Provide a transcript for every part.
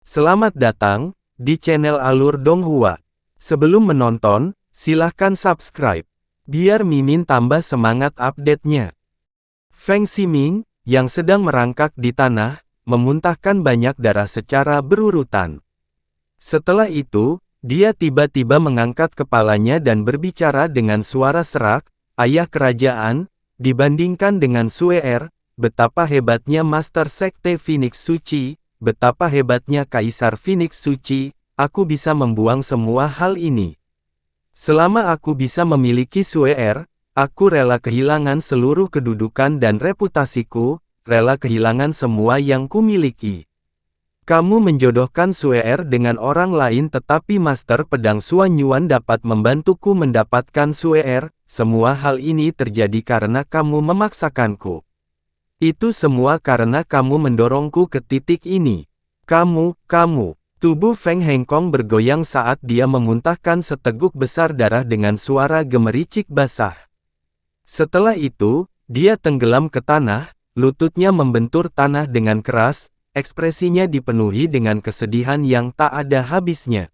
Selamat datang di channel Alur Donghua. Sebelum menonton, silahkan subscribe, biar Mimin tambah semangat update-nya. Feng Ximing, yang sedang merangkak di tanah, memuntahkan banyak darah secara berurutan. Setelah itu, dia tiba-tiba mengangkat kepalanya dan berbicara dengan suara serak, "Ayah kerajaan, dibandingkan dengan Suer, betapa hebatnya Master Sekte Phoenix Suci, betapa hebatnya Kaisar Phoenix Suci, aku bisa membuang semua hal ini. Selama aku bisa memiliki Suer, aku rela kehilangan seluruh kedudukan dan reputasiku, rela kehilangan semua yang kumiliki. Kamu menjodohkan Suer dengan orang lain tetapi Master Pedang Suanyuan dapat membantuku mendapatkan Suer, semua hal ini terjadi karena kamu memaksakanku. Itu semua karena kamu mendorongku ke titik ini. Kamu. Tubuh Feng Hengkong bergoyang saat dia memuntahkan seteguk besar darah dengan suara gemericik basah. Setelah itu, dia tenggelam ke tanah, lututnya membentur tanah dengan keras, ekspresinya dipenuhi dengan kesedihan yang tak ada habisnya.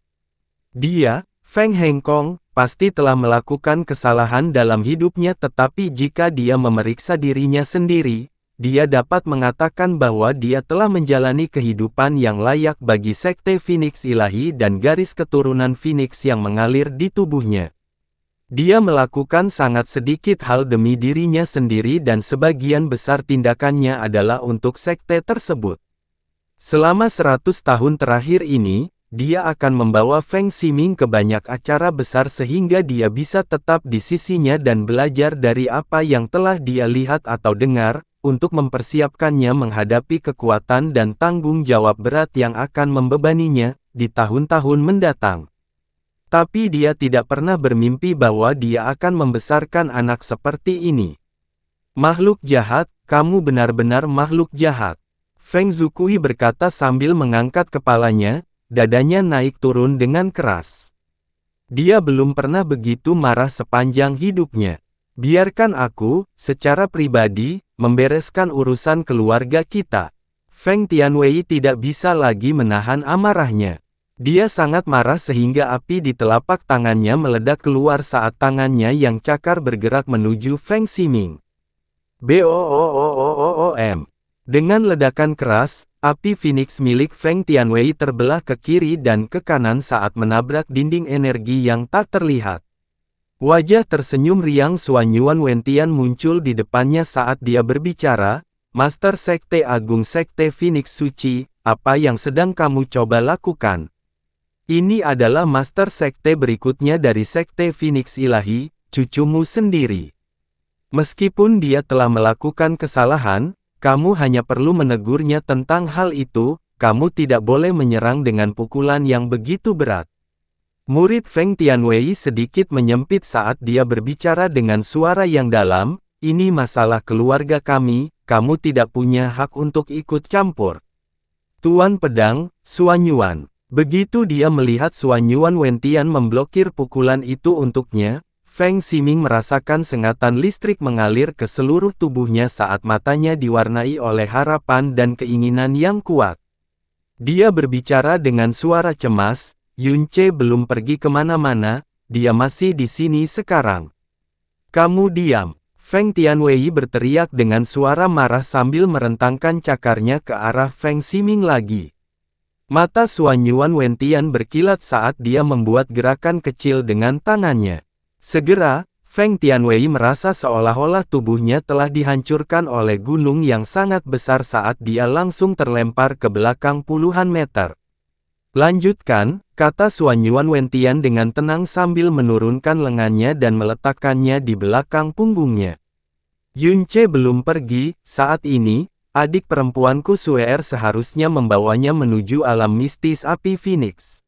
Dia, Feng Hengkong, pasti telah melakukan kesalahan dalam hidupnya tetapi jika dia memeriksa dirinya sendiri, dia dapat mengatakan bahwa dia telah menjalani kehidupan yang layak bagi Sekte Phoenix Ilahi dan garis keturunan Phoenix yang mengalir di tubuhnya. Dia melakukan sangat sedikit hal demi dirinya sendiri dan sebagian besar tindakannya adalah untuk sekte tersebut. Selama 100 tahun terakhir ini, dia akan membawa Feng Ximing ke banyak acara besar sehingga dia bisa tetap di sisinya dan belajar dari apa yang telah dia lihat atau dengar, untuk mempersiapkannya menghadapi kekuatan dan tanggung jawab berat yang akan membebaninya di tahun-tahun mendatang. Tapi dia tidak pernah bermimpi bahwa dia akan membesarkan anak seperti ini. Makhluk jahat, kamu benar-benar makhluk jahat. Feng Zukui berkata sambil mengangkat kepalanya, dadanya naik turun dengan keras. Dia belum pernah begitu marah sepanjang hidupnya. Biarkan aku, secara pribadi, membereskan urusan keluarga kita. Feng Tianwei tidak bisa lagi menahan amarahnya. Dia sangat marah sehingga api di telapak tangannya meledak keluar saat tangannya yang cakar bergerak menuju Feng Ximing. Boom! Dengan ledakan keras, api Phoenix milik Feng Tianwei terbelah ke kiri dan ke kanan saat menabrak dinding energi yang tak terlihat. Wajah tersenyum riang Suanyuan Wentian muncul di depannya saat dia berbicara, "Master Sekte Agung Sekte Phoenix Suci, apa yang sedang kamu coba lakukan? Ini adalah Master Sekte berikutnya dari Sekte Phoenix Ilahi, cucumu sendiri. Meskipun dia telah melakukan kesalahan, kamu hanya perlu menegurnya tentang hal itu, kamu tidak boleh menyerang dengan pukulan yang begitu berat." Murid Feng Tianwei sedikit menyempit saat dia berbicara dengan suara yang dalam, "Ini masalah keluarga kami, kamu tidak punya hak untuk ikut campur." Tuan Pedang, Suanyuan. Begitu dia melihat Suanyuan Wentian memblokir pukulan itu untuknya, Feng Ximing merasakan sengatan listrik mengalir ke seluruh tubuhnya saat matanya diwarnai oleh harapan dan keinginan yang kuat. Dia berbicara dengan suara cemas, "Yunce belum pergi kemana-mana, dia masih di sini sekarang. Kamu diam." Feng Tianwei berteriak dengan suara marah sambil merentangkan cakarnya ke arah Feng Ximing lagi. Mata Suanyuan Wentian berkilat saat dia membuat gerakan kecil dengan tangannya. Segera, Feng Tianwei merasa seolah-olah tubuhnya telah dihancurkan oleh gunung yang sangat besar saat dia langsung terlempar ke belakang puluhan meter. "Lanjutkan," kata Suanyuan Wentian dengan tenang sambil menurunkan lengannya dan meletakkannya di belakang punggungnya. "Yunce belum pergi, saat ini, adik perempuanku Suer seharusnya membawanya menuju alam mistis api Phoenix.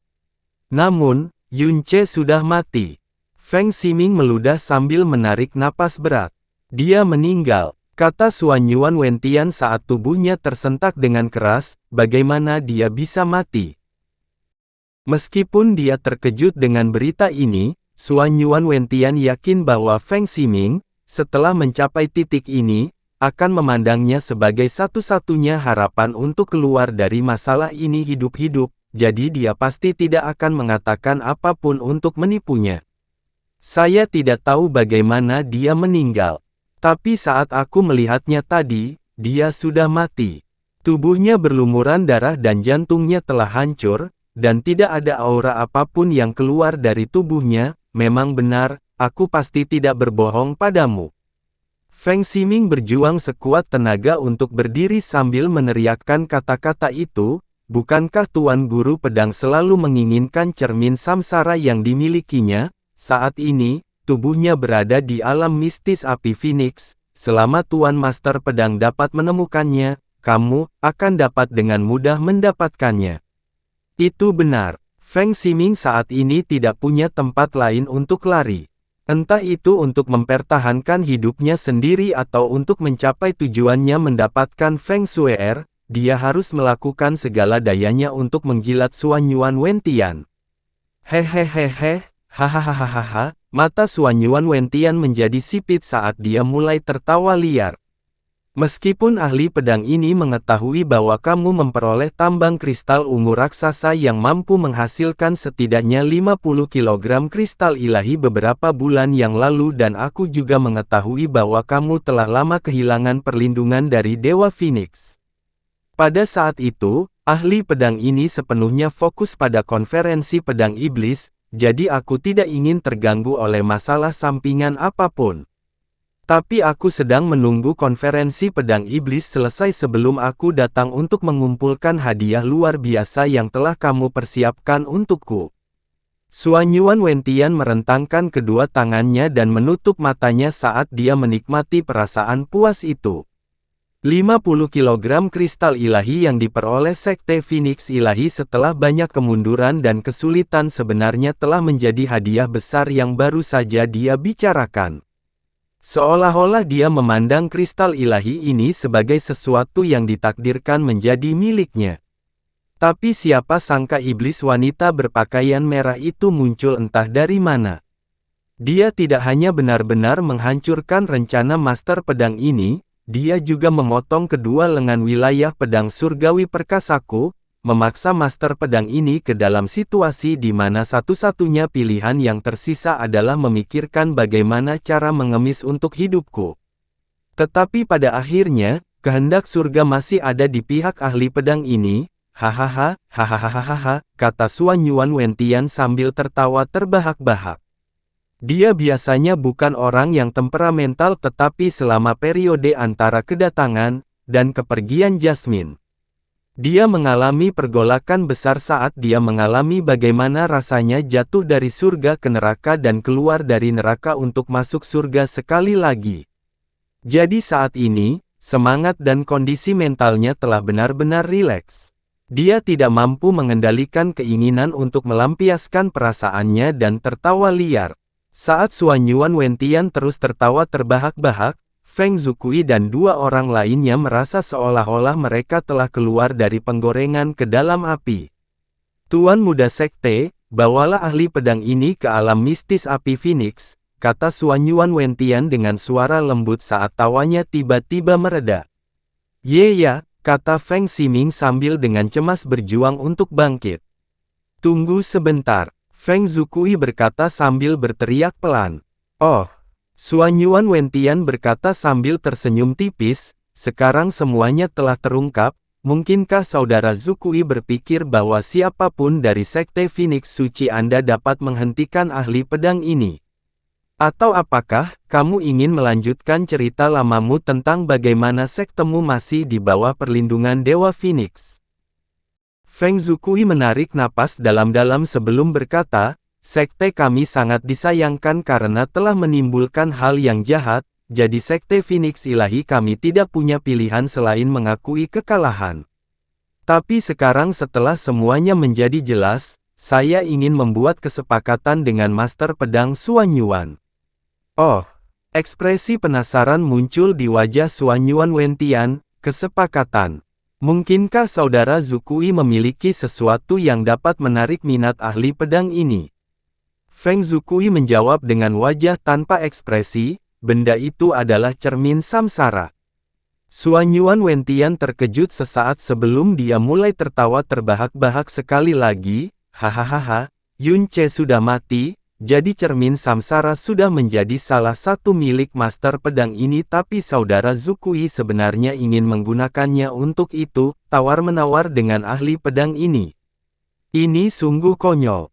Namun, Yunce sudah mati." Feng Ximing meludah sambil menarik napas berat. "Dia meninggal," kata Suanyuan Wentian saat tubuhnya tersentak dengan keras, "bagaimana dia bisa mati?" Meskipun dia terkejut dengan berita ini, Suanyuan Wentian yakin bahwa Feng Ximing, setelah mencapai titik ini, akan memandangnya sebagai satu-satunya harapan untuk keluar dari masalah ini hidup-hidup, jadi dia pasti tidak akan mengatakan apapun untuk menipunya. Saya tidak tahu bagaimana dia meninggal. Tapi saat aku melihatnya tadi, dia sudah mati. Tubuhnya berlumuran darah dan jantungnya telah hancur, dan tidak ada aura apapun yang keluar dari tubuhnya. Memang benar, aku pasti tidak berbohong padamu. Feng Ximing berjuang sekuat tenaga untuk berdiri sambil meneriakkan kata-kata itu. Bukankah Tuan Guru Pedang selalu menginginkan cermin samsara yang dimilikinya? Saat ini, tubuhnya berada di alam mistis api Phoenix. Selama Tuan Master Pedang dapat menemukannya, kamu akan dapat dengan mudah mendapatkannya. Itu benar. Feng Ximing saat ini tidak punya tempat lain untuk lari. Entah itu untuk mempertahankan hidupnya sendiri atau untuk mencapai tujuannya mendapatkan Feng Shui'er, dia harus melakukan segala dayanya untuk menjilat Xuan Yuan Wentian. Hehehehe, hahaha, mata Xuan Yuan Wentian menjadi sipit saat dia mulai tertawa liar. Meskipun ahli pedang ini mengetahui bahwa kamu memperoleh tambang kristal ungu raksasa yang mampu menghasilkan setidaknya 50 kg kristal ilahi beberapa bulan yang lalu dan aku juga mengetahui bahwa kamu telah lama kehilangan perlindungan dari Dewa Phoenix. Pada saat itu, ahli pedang ini sepenuhnya fokus pada konferensi pedang iblis, jadi aku tidak ingin terganggu oleh masalah sampingan apapun. Tapi aku sedang menunggu konferensi pedang iblis selesai sebelum aku datang untuk mengumpulkan hadiah luar biasa yang telah kamu persiapkan untukku. Xuan Yuan Wentian merentangkan kedua tangannya dan menutup matanya saat dia menikmati perasaan puas itu. 50 kg kristal ilahi yang diperoleh Sekte Phoenix Ilahi setelah banyak kemunduran dan kesulitan sebenarnya telah menjadi hadiah besar yang baru saja dia bicarakan. Seolah-olah dia memandang kristal ilahi ini sebagai sesuatu yang ditakdirkan menjadi miliknya. Tapi siapa sangka iblis wanita berpakaian merah itu muncul entah dari mana. Dia tidak hanya benar-benar menghancurkan rencana Master Pedang ini, dia juga memotong kedua lengan wilayah pedang surgawi perkasaku, memaksa Master Pedang ini ke dalam situasi di mana satu-satunya pilihan yang tersisa adalah memikirkan bagaimana cara mengemis untuk hidupku. Tetapi pada akhirnya, kehendak surga masih ada di pihak ahli pedang ini. Hahaha, hahaha, kata Xuan Yuan Wentian sambil tertawa terbahak-bahak. Dia biasanya bukan orang yang temperamental tetapi selama periode antara kedatangan dan kepergian Jasmine, dia mengalami pergolakan besar saat dia mengalami bagaimana rasanya jatuh dari surga ke neraka dan keluar dari neraka untuk masuk surga sekali lagi. Jadi saat ini, semangat dan kondisi mentalnya telah benar-benar rileks. Dia tidak mampu mengendalikan keinginan untuk melampiaskan perasaannya dan tertawa liar. Saat Xuan Yuan Wentian terus tertawa terbahak-bahak, Feng Zukui dan dua orang lainnya merasa seolah-olah mereka telah keluar dari penggorengan ke dalam api. Tuan Muda Sekte, bawalah ahli pedang ini ke alam mistis api Phoenix, kata Xuan Yuan Wentian dengan suara lembut saat tawanya tiba-tiba mereda. Ya, kata Feng Ximing sambil dengan cemas berjuang untuk bangkit. Tunggu sebentar, Feng Zukui berkata sambil berteriak pelan. Oh. Xuan Yuan Wentian berkata sambil tersenyum tipis, sekarang semuanya telah terungkap, mungkinkah saudara Zukui berpikir bahwa siapapun dari Sekte Phoenix Suci Anda dapat menghentikan ahli pedang ini? Atau apakah kamu ingin melanjutkan cerita lamamu tentang bagaimana sektemu masih di bawah perlindungan Dewa Phoenix? Feng Zukui menarik napas dalam-dalam sebelum berkata, Sekte kami sangat disayangkan karena telah menimbulkan hal yang jahat, jadi Sekte Phoenix Ilahi kami tidak punya pilihan selain mengakui kekalahan. Tapi sekarang setelah semuanya menjadi jelas, saya ingin membuat kesepakatan dengan Master Pedang Xuan Yuan. Oh, ekspresi penasaran muncul di wajah Xuan Yuan Wentian, kesepakatan. Mungkinkah saudara Zukui memiliki sesuatu yang dapat menarik minat ahli pedang ini? Feng Zukui menjawab dengan wajah tanpa ekspresi, benda itu adalah cermin samsara. Suanyuan Wentian terkejut sesaat sebelum dia mulai tertawa terbahak-bahak sekali lagi. Hahaha, Yun Ce sudah mati, jadi cermin samsara sudah menjadi salah satu milik master pedang ini, tapi saudara Zukui sebenarnya ingin menggunakannya untuk itu, tawar-menawar dengan ahli pedang ini. Ini sungguh konyol.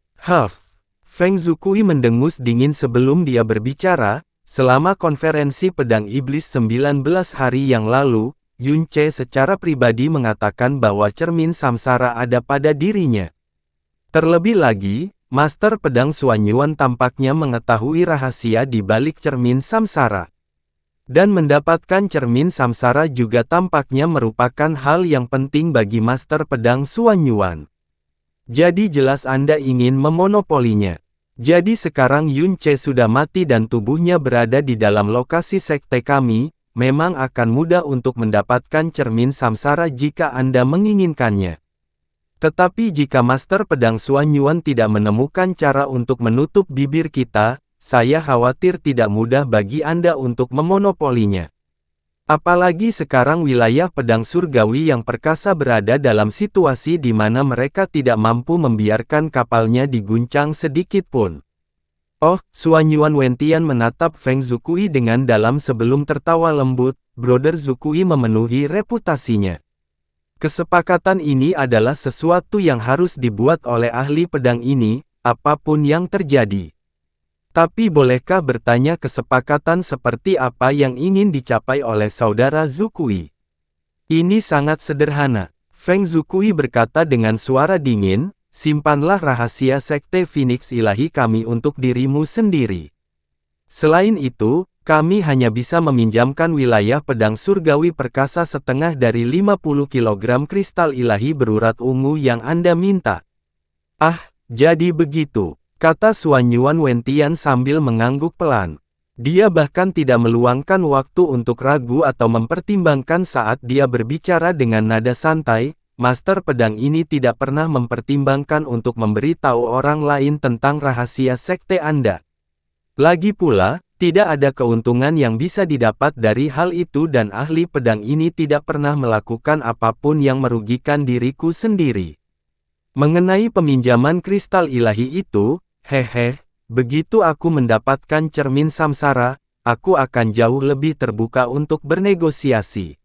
Feng Zukui mendengus dingin sebelum dia berbicara. Selama konferensi pedang iblis 19 hari yang lalu, Yun Ce secara pribadi mengatakan bahwa cermin samsara ada pada dirinya. Terlebih lagi, Master Pedang Suanyuan tampaknya mengetahui rahasia di balik cermin samsara. Dan mendapatkan cermin samsara juga tampaknya merupakan hal yang penting bagi Master Pedang Suanyuan. Jadi jelas Anda ingin memonopolinya. Jadi sekarang Yun Ce sudah mati dan tubuhnya berada di dalam lokasi sekte kami, memang akan mudah untuk mendapatkan cermin samsara jika Anda menginginkannya. Tetapi jika Master Pedang Suanyuan tidak menemukan cara untuk menutup bibir kita, saya khawatir tidak mudah bagi Anda untuk memonopolinya. Apalagi sekarang wilayah pedang surgawi yang perkasa berada dalam situasi di mana mereka tidak mampu membiarkan kapalnya diguncang sedikit pun. Oh, Suanyuan Wentian menatap Feng Zukui dengan dalam sebelum tertawa lembut. Brother Zukui memenuhi reputasinya. Kesepakatan ini adalah sesuatu yang harus dibuat oleh ahli pedang ini, apapun yang terjadi. Tapi bolehkah bertanya kesepakatan seperti apa yang ingin dicapai oleh saudara Zukui? Ini sangat sederhana. Feng Zukui berkata dengan suara dingin, simpanlah rahasia sekte Phoenix Ilahi kami untuk dirimu sendiri. Selain itu, kami hanya bisa meminjamkan wilayah pedang surgawi perkasa setengah dari 50 kg kristal ilahi berurat ungu yang Anda minta. Ah, jadi begitu, kata Suanyuan Wentian sambil mengangguk pelan. Dia bahkan tidak meluangkan waktu untuk ragu atau mempertimbangkan saat dia berbicara dengan nada santai. Master pedang ini tidak pernah mempertimbangkan untuk memberitahu orang lain tentang rahasia sekte Anda. Lagi pula, tidak ada keuntungan yang bisa didapat dari hal itu dan ahli pedang ini tidak pernah melakukan apapun yang merugikan diriku sendiri. Mengenai peminjaman kristal ilahi itu, begitu aku mendapatkan cermin samsara, aku akan jauh lebih terbuka untuk bernegosiasi.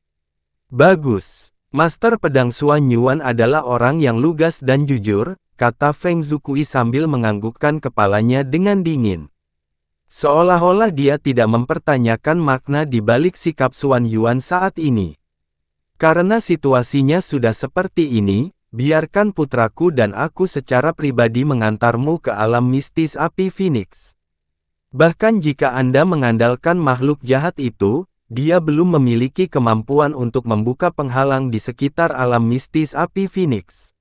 Bagus. Master Pedang Suanyuan adalah orang yang lugas dan jujur, kata Feng Zukui sambil menganggukkan kepalanya dengan dingin. Seolah-olah dia tidak mempertanyakan makna di balik sikap Suanyuan saat ini. Karena situasinya sudah seperti ini, biarkan putraku dan aku secara pribadi mengantarmu ke alam mistis api Phoenix. Bahkan jika Anda mengandalkan makhluk jahat itu, dia belum memiliki kemampuan untuk membuka penghalang di sekitar alam mistis api Phoenix.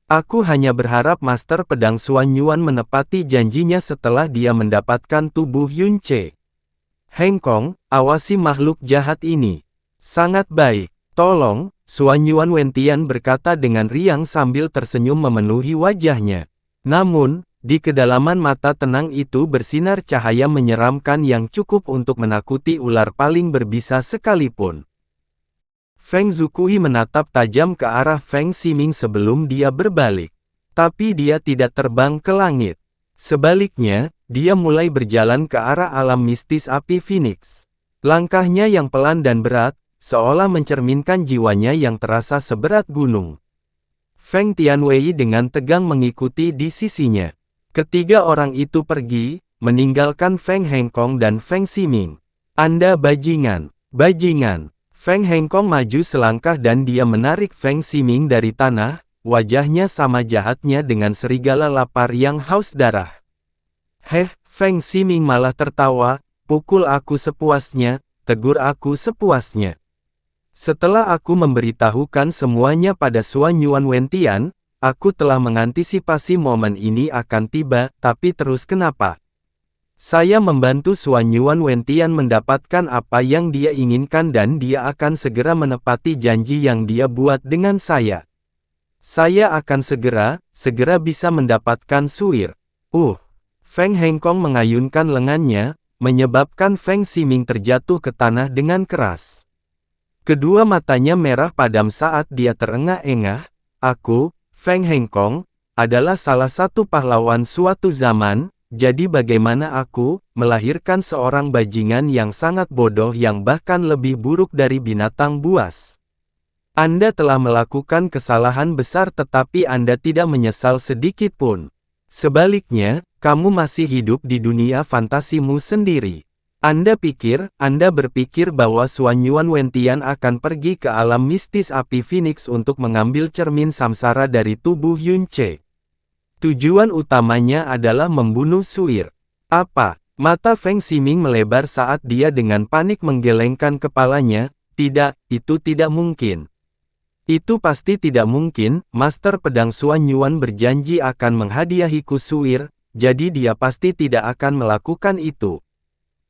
Aku hanya berharap Master Pedang Suanyuan menepati janjinya setelah dia mendapatkan tubuh Yun Ce. Heng Kong, awasi makhluk jahat ini. Sangat baik. Tolong, Suanyuan Wentian berkata dengan riang sambil tersenyum memenuhi wajahnya. Namun, di kedalaman mata tenang itu bersinar cahaya menyeramkan yang cukup untuk menakuti ular paling berbisa sekalipun. Feng Zukui menatap tajam ke arah Feng Ximing sebelum dia berbalik. Tapi dia tidak terbang ke langit. Sebaliknya, dia mulai berjalan ke arah alam mistis api Phoenix. Langkahnya yang pelan dan berat, seolah mencerminkan jiwanya yang terasa seberat gunung. Feng Tianwei dengan tegang mengikuti di sisinya. Ketiga orang itu pergi, meninggalkan Feng Hengkong dan Feng Ximing. Anda bajingan, bajingan. Feng Hengkong maju selangkah dan dia menarik Feng Ximing dari tanah, wajahnya sama jahatnya dengan serigala lapar yang haus darah. Feng Ximing malah tertawa, pukul aku sepuasnya, tegur aku sepuasnya. Setelah aku memberitahukan semuanya pada Suanyuan Wentian, aku telah mengantisipasi momen ini akan tiba, tapi terus kenapa? Saya membantu Suanyuan Wentian mendapatkan apa yang dia inginkan dan dia akan segera menepati janji yang dia buat dengan saya. Saya akan segera bisa mendapatkan suir. Feng Hengkong mengayunkan lengannya, menyebabkan Feng Ximing terjatuh ke tanah dengan keras. Kedua matanya merah padam saat dia terengah-engah. Aku, Feng Hengkong, adalah salah satu pahlawan suatu zaman, jadi bagaimana aku, melahirkan seorang bajingan yang sangat bodoh yang bahkan lebih buruk dari binatang buas. Anda telah melakukan kesalahan besar tetapi Anda tidak menyesal sedikit pun. Sebaliknya, kamu masih hidup di dunia fantasimu sendiri. Anda berpikir bahwa Xuan Yuan Wentian akan pergi ke alam mistis api Phoenix untuk mengambil cermin samsara dari tubuh Yun Ce. Tujuan utamanya adalah membunuh Suir. Apa? Mata Feng Ximing melebar saat dia dengan panik menggelengkan kepalanya. Tidak, itu tidak mungkin. Itu pasti tidak mungkin. Master Pedang Xuan Yuan berjanji akan menghadiahiku Suir, jadi dia pasti tidak akan melakukan itu.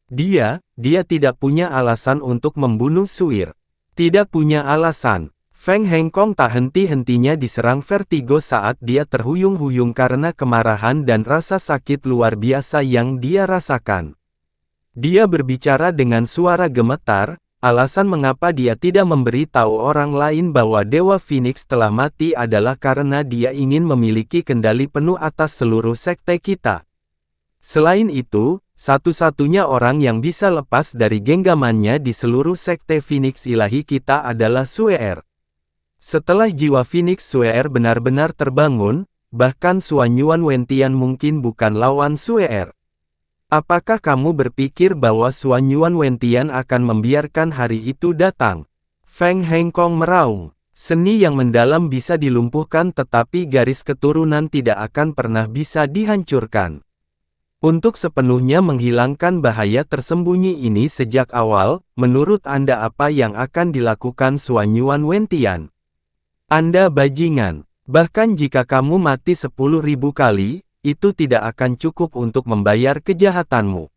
Dia tidak punya alasan untuk membunuh Suir. Tidak punya alasan. Feng Hengkong tak henti-hentinya diserang vertigo saat dia terhuyung-huyung karena kemarahan dan rasa sakit luar biasa yang dia rasakan. Dia berbicara dengan suara gemetar, alasan mengapa dia tidak memberi tahu orang lain bahwa Dewa Phoenix telah mati adalah karena dia ingin memiliki kendali penuh atas seluruh sekte kita. Selain itu, satu-satunya orang yang bisa lepas dari genggamannya di seluruh sekte Phoenix ilahi kita adalah Suer. Setelah jiwa Phoenix Suer benar-benar terbangun, bahkan Xuan Yuan Wentian mungkin bukan lawan Suer. Apakah kamu berpikir bahwa Xuan Yuan Wentian akan membiarkan hari itu datang? Feng Hengkong meraung. Seni yang mendalam bisa dilumpuhkan tetapi garis keturunan tidak akan pernah bisa dihancurkan. Untuk sepenuhnya menghilangkan bahaya tersembunyi ini sejak awal, menurut Anda apa yang akan dilakukan Xuan Yuan Wentian? Anda bajingan. Bahkan jika kamu mati 10.000 kali, itu tidak akan cukup untuk membayar kejahatanmu.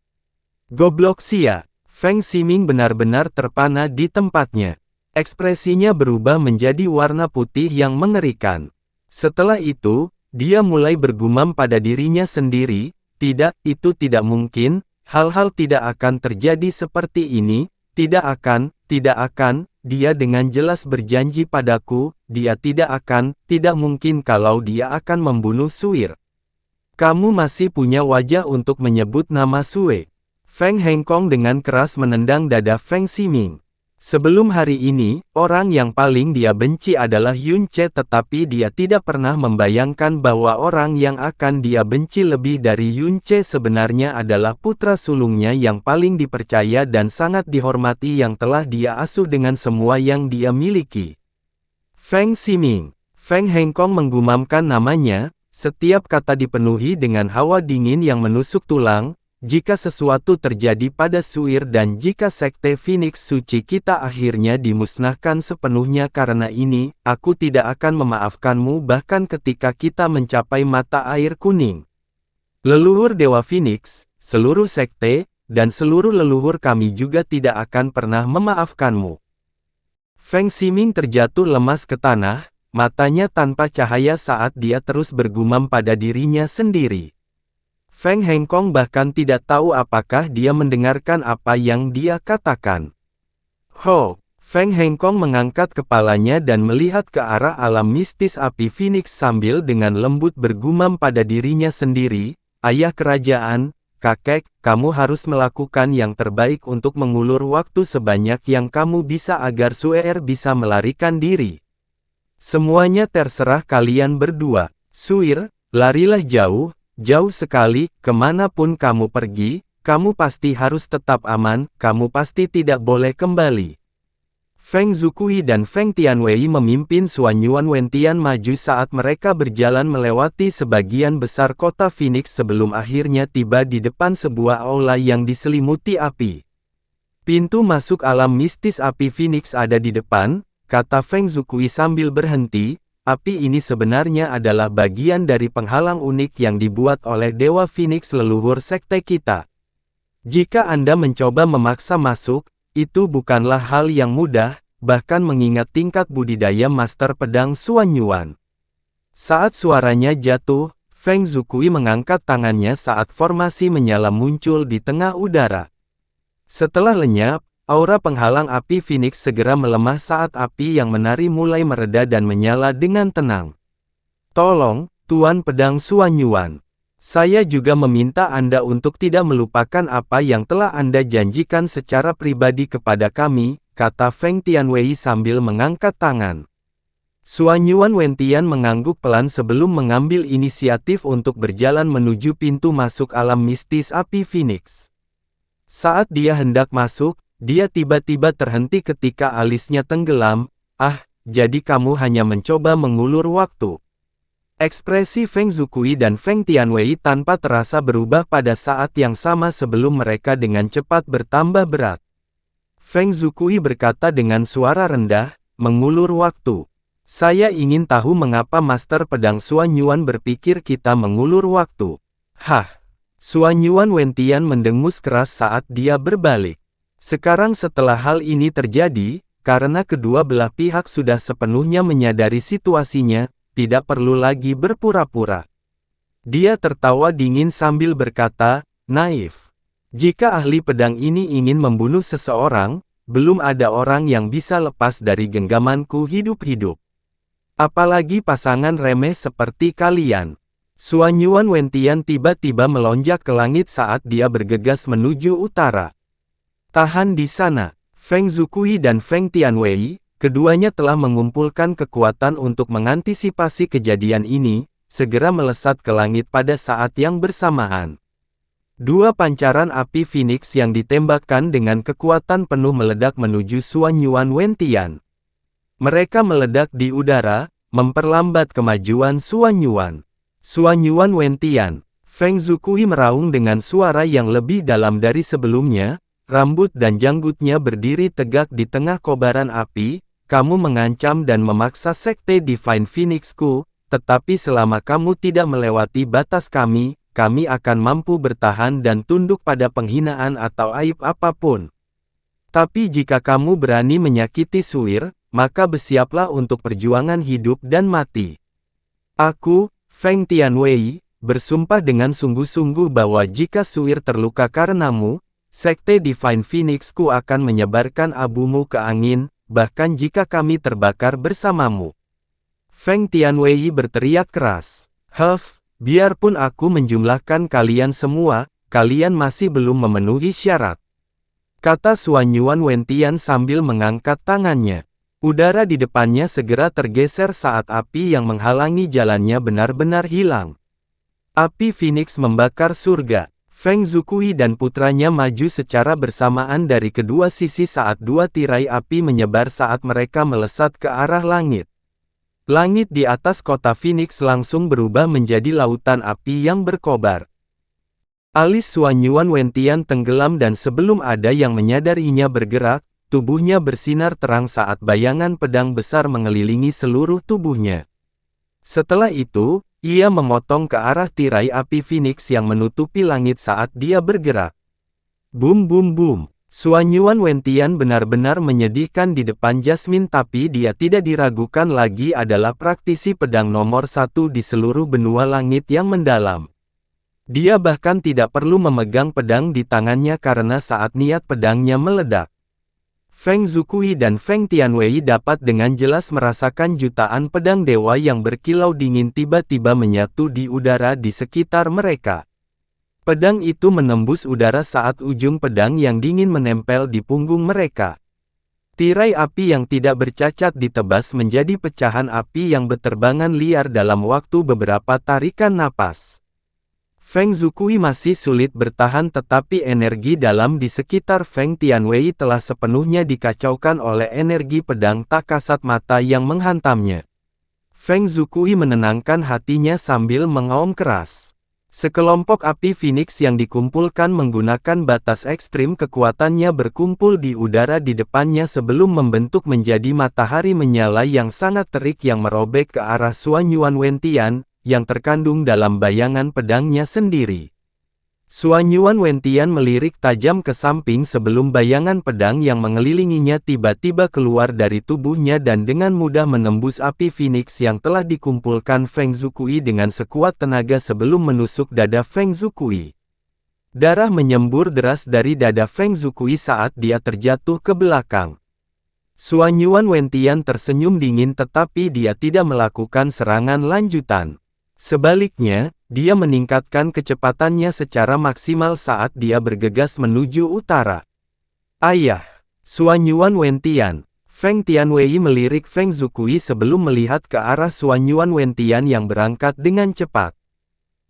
Goblok sia. Feng Ximing benar-benar terpana di tempatnya. Ekspresinya berubah menjadi warna putih yang mengerikan. Setelah itu, dia mulai bergumam pada dirinya sendiri, tidak, itu tidak mungkin, hal-hal tidak akan terjadi seperti ini, tidak akan, dia dengan jelas berjanji padaku, dia tidak mungkin kalau dia akan membunuh Suir. Kamu masih punya wajah untuk menyebut nama Sue. Feng Hengkong dengan keras menendang dada Feng Ximing. Sebelum hari ini, orang yang paling dia benci adalah Yun Ce tetapi dia tidak pernah membayangkan bahwa orang yang akan dia benci lebih dari Yun Ce sebenarnya adalah putra sulungnya yang paling dipercaya dan sangat dihormati yang telah dia asuh dengan semua yang dia miliki. Feng Ximing. Feng Hengkong menggumamkan namanya, setiap kata dipenuhi dengan hawa dingin yang menusuk tulang. Jika sesuatu terjadi pada Suir dan jika sekte Phoenix suci kita akhirnya dimusnahkan sepenuhnya karena ini, aku tidak akan memaafkanmu bahkan ketika kita mencapai mata air kuning. Leluhur Dewa Phoenix, seluruh sekte, dan seluruh leluhur kami juga tidak akan pernah memaafkanmu. Feng Ximing terjatuh lemas ke tanah, matanya tanpa cahaya saat dia terus bergumam pada dirinya sendiri. Feng Hengkong bahkan tidak tahu apakah dia mendengarkan apa yang dia katakan. Ho! Feng Hengkong mengangkat kepalanya dan melihat ke arah alam mistis api Phoenix sambil dengan lembut bergumam pada dirinya sendiri, Ayah kerajaan, kakek, kamu harus melakukan yang terbaik untuk mengulur waktu sebanyak yang kamu bisa agar Suer bisa melarikan diri. Semuanya terserah kalian berdua. Suir, larilah jauh. Jauh sekali, kemanapun kamu pergi, kamu pasti harus tetap aman, kamu pasti tidak boleh kembali. Feng Zukui dan Feng Tianwei memimpin Xuan Yuan Wentian maju saat mereka berjalan melewati sebagian besar kota Phoenix sebelum akhirnya tiba di depan sebuah aula yang diselimuti api. Pintu masuk alam mistis api Phoenix ada di depan, kata Feng Zukui sambil berhenti. Api ini sebenarnya adalah bagian dari penghalang unik yang dibuat oleh Dewa Phoenix leluhur sekte kita. Jika Anda mencoba memaksa masuk, itu bukanlah hal yang mudah, bahkan mengingat tingkat budidaya Master Pedang Xuan Yuan. Saat suaranya jatuh, Feng Zukui mengangkat tangannya saat formasi menyala muncul di tengah udara. Setelah lenyap, Aura penghalang api Phoenix segera melemah saat api yang menari mulai mereda dan menyala dengan tenang. Tolong, Tuan Pedang Xuan Yuan. Saya juga meminta Anda untuk tidak melupakan apa yang telah Anda janjikan secara pribadi kepada kami, kata Feng Tianwei sambil mengangkat tangan. Xuan Yuan Wentian mengangguk pelan sebelum mengambil inisiatif untuk berjalan menuju pintu masuk alam mistis api Phoenix. Saat dia hendak masuk, dia tiba-tiba terhenti ketika alisnya tenggelam. Ah, jadi kamu hanya mencoba mengulur waktu. Ekspresi Feng Zukui dan Feng Tianwei tanpa terasa berubah pada saat yang sama sebelum mereka dengan cepat bertambah berat. Feng Zukui berkata dengan suara rendah, mengulur waktu. Saya ingin tahu mengapa Master Pedang Xuan Yuan berpikir kita mengulur waktu. Hah! Xuan Yuan Wentian mendengus keras saat dia berbalik. Sekarang setelah hal ini terjadi, karena kedua belah pihak sudah sepenuhnya menyadari situasinya, tidak perlu lagi berpura-pura. Dia tertawa dingin sambil berkata, naif. Jika ahli pedang ini ingin membunuh seseorang, belum ada orang yang bisa lepas dari genggamanku hidup-hidup. Apalagi pasangan remeh seperti kalian. Xuan Yuan Wentian tiba-tiba melonjak ke langit saat dia bergegas menuju utara. Tahan di sana. Feng Zukui dan Feng Tianwei, keduanya telah mengumpulkan kekuatan untuk mengantisipasi kejadian ini, segera melesat ke langit pada saat yang bersamaan. Dua pancaran api Phoenix yang ditembakkan dengan kekuatan penuh meledak menuju Xuan Yuan Wentian. Mereka meledak di udara, memperlambat kemajuan Xuan Yuan. Xuan Yuan Wentian. Feng Zukui meraung dengan suara yang lebih dalam dari sebelumnya. Rambut dan janggutnya berdiri tegak di tengah kobaran api. Kamu mengancam dan memaksa sekte Divine Phoenix-ku, tetapi selama kamu tidak melewati batas kami akan mampu bertahan dan tunduk pada penghinaan atau aib apapun. Tapi jika kamu berani menyakiti Suir, maka bersiaplah untuk perjuangan hidup dan mati. Aku, Feng Tianwei, bersumpah dengan sungguh-sungguh bahwa jika Suir terluka karenamu, sekte Divine Phoenix-ku akan menyebarkan abumu ke angin, bahkan jika kami terbakar bersamamu. Feng Tianwei berteriak keras. Huff, biarpun aku menjumlahkan kalian semua, kalian masih belum memenuhi syarat. Kata Xuan Yuan Wentian sambil mengangkat tangannya. Udara di depannya segera tergeser saat api yang menghalangi jalannya benar-benar hilang. Api Phoenix membakar surga. Feng Zukui dan putranya maju secara bersamaan dari kedua sisi saat dua tirai api menyebar saat mereka melesat ke arah langit. Langit di atas kota Phoenix langsung berubah menjadi lautan api yang berkobar. Alis Xuan Yuan Wentian tenggelam dan sebelum ada yang menyadarinya bergerak, tubuhnya bersinar terang saat bayangan pedang besar mengelilingi seluruh tubuhnya. Setelah itu, ia memotong ke arah tirai api Phoenix yang menutupi langit saat dia bergerak. Boom boom boom. Xuan Yuan Wentian benar-benar menyedihkan di depan Jasmine tapi dia tidak diragukan lagi adalah praktisi pedang nomor 1 di seluruh benua langit yang mendalam. Dia bahkan tidak perlu memegang pedang di tangannya karena saat niat pedangnya meledak. Feng Zukui dan Feng Tianwei dapat dengan jelas merasakan jutaan pedang dewa yang berkilau dingin tiba-tiba menyatu di udara di sekitar mereka. Pedang itu menembus udara saat ujung pedang yang dingin menempel di punggung mereka. Tirai api yang tidak bercacat ditebas menjadi pecahan api yang berterbangan liar dalam waktu beberapa tarikan napas. Feng Zukui masih sulit bertahan tetapi energi dalam di sekitar Feng Tianwei telah sepenuhnya dikacaukan oleh energi pedang tak kasat mata yang menghantamnya. Feng Zukui menenangkan hatinya sambil mengaum keras. Sekelompok api Phoenix yang dikumpulkan menggunakan batas ekstrim kekuatannya berkumpul di udara di depannya sebelum membentuk menjadi matahari menyala yang sangat terik yang merobek ke arah Xuan Yuan Wentian, yang terkandung dalam bayangan pedangnya sendiri. Xuan Yuan Wentian melirik tajam ke samping sebelum bayangan pedang yang mengelilinginya tiba-tiba keluar dari tubuhnya dan dengan mudah menembus api Phoenix yang telah dikumpulkan Feng Zukui dengan sekuat tenaga sebelum menusuk dada Feng Zukui. Darah menyembur deras dari dada Feng Zukui saat dia terjatuh ke belakang. Suanyuan Wentian tersenyum dingin tetapi dia tidak melakukan serangan lanjutan. Sebaliknya, dia meningkatkan kecepatannya secara maksimal saat dia bergegas menuju utara. Ayah! Suanyuan Wentian. Feng Tianwei melirik Feng Zukui sebelum melihat ke arah Suanyuan Wentian yang berangkat dengan cepat.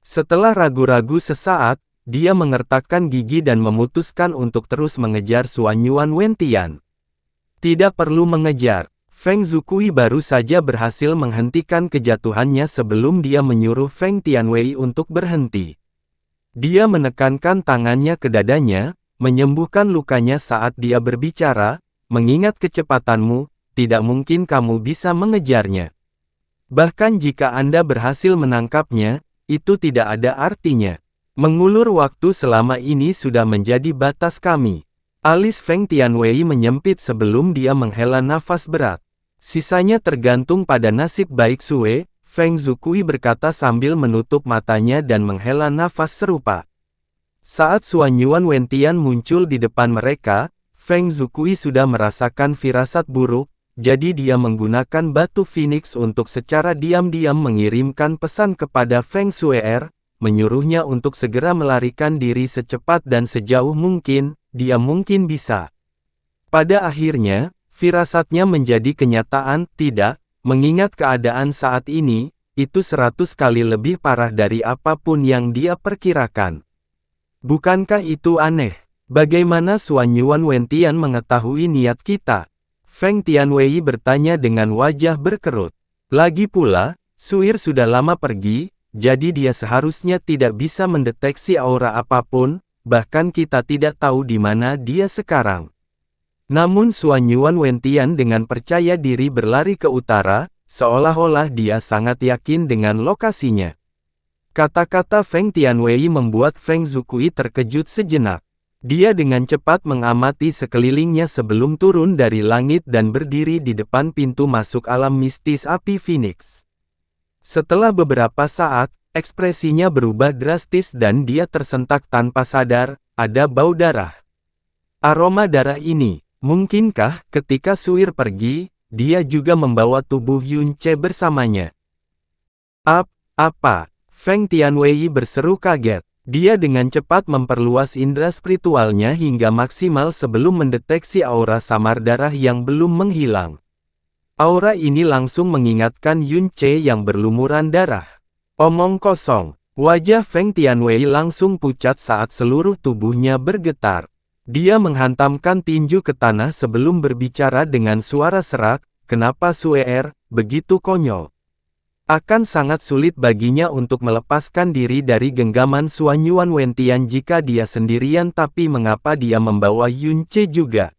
Setelah ragu-ragu sesaat, dia mengertakkan gigi dan memutuskan untuk terus mengejar Suanyuan Wentian. Tidak perlu mengejar. Feng Zukui baru saja berhasil menghentikan kejatuhannya sebelum dia menyuruh Feng Tianwei untuk berhenti. Dia menekankan tangannya ke dadanya, menyembuhkan lukanya saat dia berbicara, mengingat kecepatanmu, tidak mungkin kamu bisa mengejarnya. Bahkan jika Anda berhasil menangkapnya, itu tidak ada artinya. Mengulur waktu selama ini sudah menjadi batas kami. Alis Feng Tianwei menyempit sebelum dia menghela nafas berat. Sisanya tergantung pada nasib baik Sue, Feng Zukui berkata sambil menutup matanya dan menghela nafas serupa. Saat Suanyuan Wentian muncul di depan mereka, Feng Zukui sudah merasakan firasat buruk, jadi dia menggunakan batu Phoenix untuk secara diam-diam mengirimkan pesan kepada Feng Shuer, menyuruhnya untuk segera melarikan diri secepat dan sejauh mungkin, dia mungkin bisa. Pada akhirnya, firasatnya menjadi kenyataan, tidak, mengingat keadaan saat ini, itu 100 kali lebih parah dari apapun yang dia perkirakan. Bukankah itu aneh? Bagaimana Suanyuan Wentian mengetahui niat kita? Feng Tianwei bertanya dengan wajah berkerut. Lagi pula, Suir sudah lama pergi, jadi dia seharusnya tidak bisa mendeteksi aura apapun, bahkan kita tidak tahu di mana dia sekarang. Namun Suanyuan Wentian dengan percaya diri berlari ke utara, seolah-olah dia sangat yakin dengan lokasinya. Kata-kata Feng Tianwei membuat Feng Zukui terkejut sejenak. Dia dengan cepat mengamati sekelilingnya sebelum turun dari langit dan berdiri di depan pintu masuk alam mistis api Phoenix. Setelah beberapa saat, ekspresinya berubah drastis dan dia tersentak tanpa sadar, ada bau darah. Aroma darah ini, mungkinkah ketika Suir pergi, dia juga membawa tubuh Yun Ce bersamanya? Apa? Feng Tianwei berseru kaget. Dia dengan cepat memperluas indera spiritualnya hingga maksimal sebelum mendeteksi aura samar darah yang belum menghilang. Aura ini langsung mengingatkan Yun Ce yang berlumuran darah. Omong kosong. Wajah Feng Tianwei langsung pucat saat seluruh tubuhnya bergetar. Dia menghantamkan tinju ke tanah sebelum berbicara dengan suara serak, "Kenapa Suer, begitu konyol?" Akan sangat sulit baginya untuk melepaskan diri dari genggaman Suanyuan Wentian jika dia sendirian, tapi mengapa dia membawa Yun Ce juga?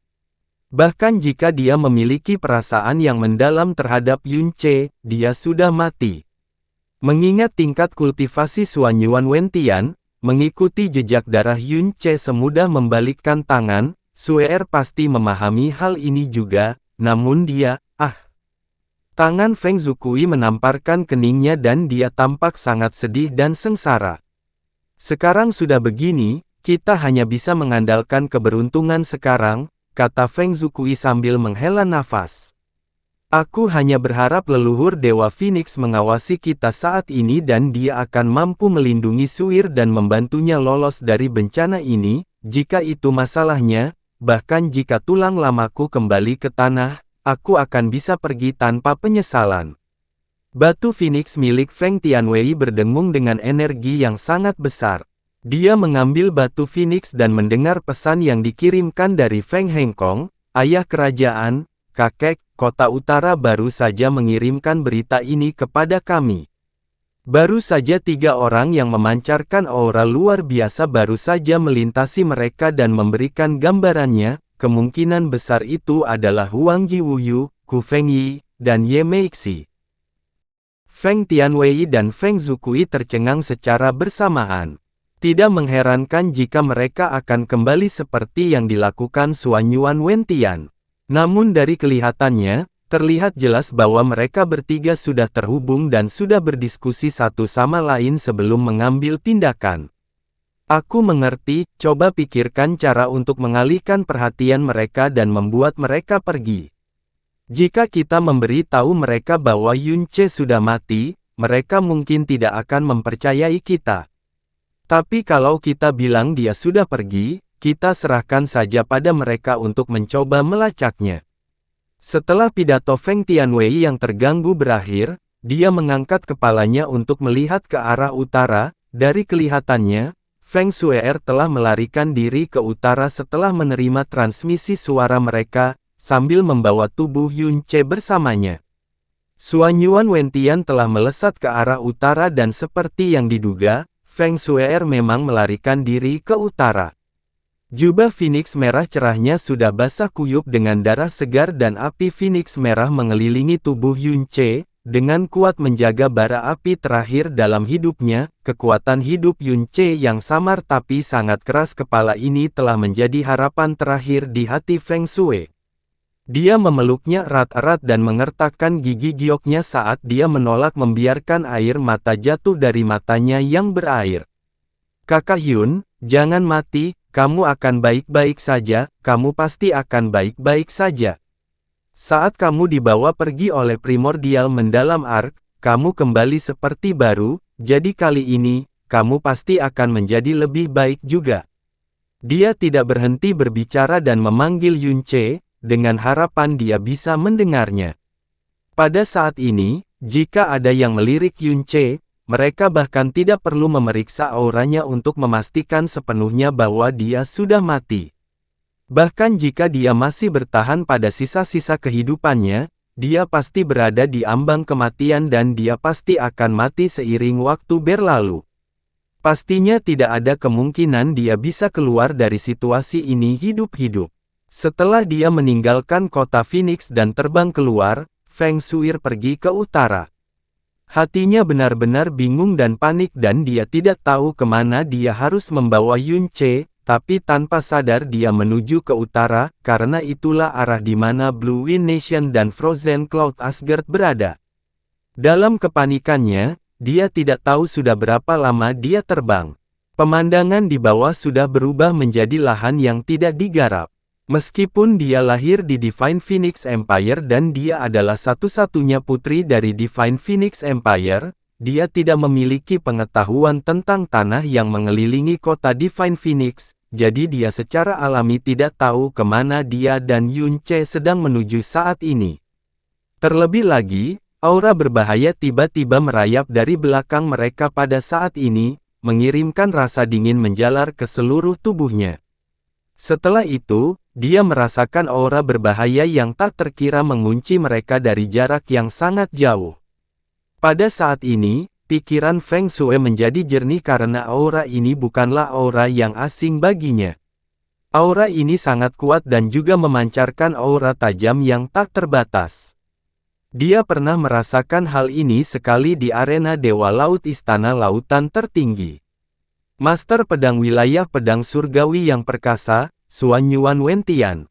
Bahkan jika dia memiliki perasaan yang mendalam terhadap Yun Ce, dia sudah mati. Mengingat tingkat kultivasi Suanyuan Wentian, mengikuti jejak darah Yun Ce semudah membalikkan tangan, Suer pasti memahami hal ini juga, namun dia, Tangan Feng Zukui menamparkan keningnya dan dia tampak sangat sedih dan sengsara. Sekarang sudah begini, kita hanya bisa mengandalkan keberuntungan sekarang, kata Feng Zukui sambil menghela nafas. Aku hanya berharap leluhur Dewa Phoenix mengawasi kita saat ini dan dia akan mampu melindungi Suir dan membantunya lolos dari bencana ini, jika itu masalahnya, bahkan jika tulang lamaku kembali ke tanah, aku akan bisa pergi tanpa penyesalan. Batu Phoenix milik Feng Tianwei berdengung dengan energi yang sangat besar. Dia mengambil batu Phoenix dan mendengar pesan yang dikirimkan dari Feng Hengkong, ayah kerajaan, kakek, kota utara baru saja mengirimkan berita ini kepada kami. Baru saja 3 orang yang memancarkan aura luar biasa baru saja melintasi mereka dan memberikan gambarannya. Kemungkinan besar itu adalah Huang Jiwuyu, Ku Fengyi, dan Ye Meixi. Feng Tianwei dan Feng Zukui tercengang secara bersamaan. Tidak mengherankan jika mereka akan kembali seperti yang dilakukan Suanyuan Wentian. Namun dari kelihatannya, terlihat jelas bahwa mereka bertiga sudah terhubung dan sudah berdiskusi satu sama lain sebelum mengambil tindakan. Aku mengerti, coba pikirkan cara untuk mengalihkan perhatian mereka dan membuat mereka pergi. Jika kita memberi tahu mereka bahwa Yun Che sudah mati, mereka mungkin tidak akan mempercayai kita. Tapi kalau kita bilang dia sudah pergi, kita serahkan saja pada mereka untuk mencoba melacaknya. Setelah pidato Feng Tianwei yang terganggu berakhir, dia mengangkat kepalanya untuk melihat ke arah utara. Dari kelihatannya, Feng Shuer telah melarikan diri ke utara setelah menerima transmisi suara mereka, sambil membawa tubuh Yun Che bersamanya. Suanyuan Wentian telah melesat ke arah utara dan seperti yang diduga, Feng Shuer memang melarikan diri ke utara. Jubah Phoenix merah cerahnya sudah basah kuyup dengan darah segar dan api Phoenix merah mengelilingi tubuh Yun Che. Dengan kuat menjaga bara api terakhir dalam hidupnya, kekuatan hidup Yun Che yang samar tapi sangat keras kepala ini telah menjadi harapan terakhir di hati Feng Shui. Dia memeluknya erat-erat dan mengertakkan gigi gioknya saat dia menolak membiarkan air mata jatuh dari matanya yang berair. Kakak Yun, jangan mati, kamu akan baik-baik saja, kamu pasti akan baik-baik saja. Saat kamu dibawa pergi oleh primordial mendalam ark, kamu kembali seperti baru, jadi kali ini, kamu pasti akan menjadi lebih baik juga. Dia tidak berhenti berbicara dan memanggil Yun Che, dengan harapan dia bisa mendengarnya. Pada saat ini, jika ada yang melirik Yun Che, mereka bahkan tidak perlu memeriksa auranya untuk memastikan sepenuhnya bahwa dia sudah mati. Bahkan jika dia masih bertahan pada sisa-sisa kehidupannya, dia pasti berada di ambang kematian dan dia pasti akan mati seiring waktu berlalu. Pastinya tidak ada kemungkinan dia bisa keluar dari situasi ini hidup-hidup. Setelah dia meninggalkan kota Phoenix dan terbang keluar, Feng Shui pergi ke utara. Hatinya benar-benar bingung dan panik dan dia tidak tahu kemana dia harus membawa Yun Che. Tapi tanpa sadar dia menuju ke utara, karena itulah arah di mana Blue Wind Nation dan Frozen Cloud Asgard berada. Dalam kepanikannya, dia tidak tahu sudah berapa lama dia terbang. Pemandangan di bawah sudah berubah menjadi lahan yang tidak digarap. Meskipun dia lahir di Divine Phoenix Empire dan dia adalah satu-satunya putri dari Divine Phoenix Empire, dia tidak memiliki pengetahuan tentang tanah yang mengelilingi kota Divine Phoenix. Jadi dia secara alami tidak tahu kemana dia dan Yun Che sedang menuju saat ini. Terlebih lagi, aura berbahaya tiba-tiba merayap dari belakang mereka pada saat ini, mengirimkan rasa dingin menjalar ke seluruh tubuhnya. Setelah itu, dia merasakan aura berbahaya yang tak terkira mengunci mereka dari jarak yang sangat jauh. Pada saat ini, pikiran Feng Shui menjadi jernih karena aura ini bukanlah aura yang asing baginya. Aura ini sangat kuat dan juga memancarkan aura tajam yang tak terbatas. Dia pernah merasakan hal ini sekali di arena Dewa Laut Istana Lautan Tertinggi. Master Pedang Wilayah Pedang Surgawi yang Perkasa, Suanyuan Wentian.